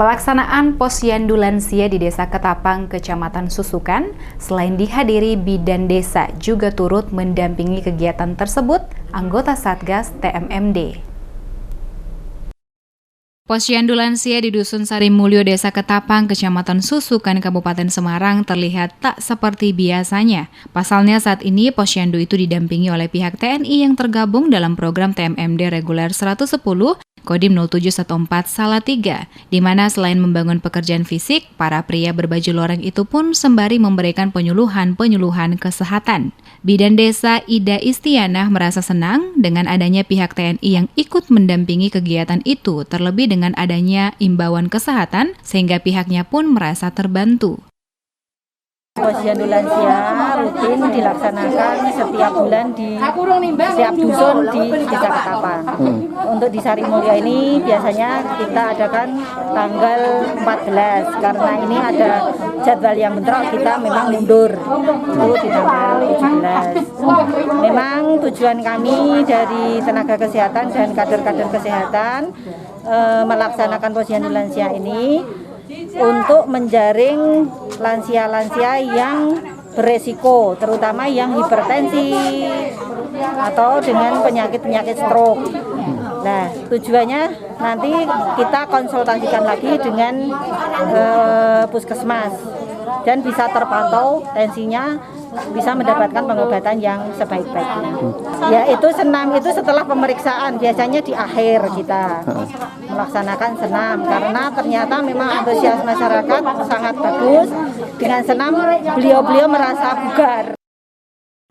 Pelaksanaan Posyandu Lansia di Desa Ketapang, Kecamatan Susukan, selain dihadiri bidan desa, juga turut mendampingi kegiatan tersebut anggota Satgas TMMD. Posyandu Lansia di Dusun Sarimulyo, Desa Ketapang, Kecamatan Susukan, Kabupaten Semarang terlihat tak seperti biasanya. Pasalnya saat ini posyandu itu didampingi oleh pihak TNI yang tergabung dalam program TMMD reguler 110 Kodim 0714 Salatiga, di mana selain membangun pekerjaan fisik, para pria berbaju loreng itu pun sembari memberikan penyuluhan kesehatan. Bidan Desa Ida Istianah merasa senang dengan adanya pihak TNI yang ikut mendampingi kegiatan itu, terlebih dengan adanya imbauan kesehatan, sehingga pihaknya pun merasa terbantu. Posyandu lansia rutin dilaksanakan setiap bulan di setiap dusun di Desa Ketapang. Untuk di Sarimulyo ini biasanya kita adakan tanggal 14 karena ini ada jadwal yang bentrok, kita memang mundur itu di tanggal 17. Memang tujuan kami dari tenaga kesehatan dan kader-kader kesehatan melaksanakan posyandu lansia ini untuk menjaring lansia-lansia yang beresiko, terutama yang hipertensi atau dengan penyakit-penyakit stroke. Nah, tujuannya nanti kita konsultasikan lagi dengan puskesmas dan bisa terpantau tensinya, bisa mendapatkan pengobatan yang sebaik-baiknya. Ya, itu senam itu setelah pemeriksaan, biasanya di akhir kita melaksanakan senam karena ternyata memang antusias masyarakat sangat bagus. Dengan senam beliau-beliau merasa bugar.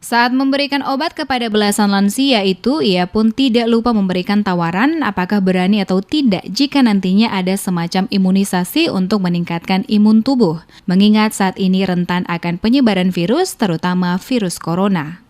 Saat memberikan obat kepada belasan lansia itu, ia pun tidak lupa memberikan tawaran apakah berani atau tidak jika nantinya ada semacam imunisasi untuk meningkatkan imun tubuh, mengingat saat ini rentan akan penyebaran virus, terutama virus corona.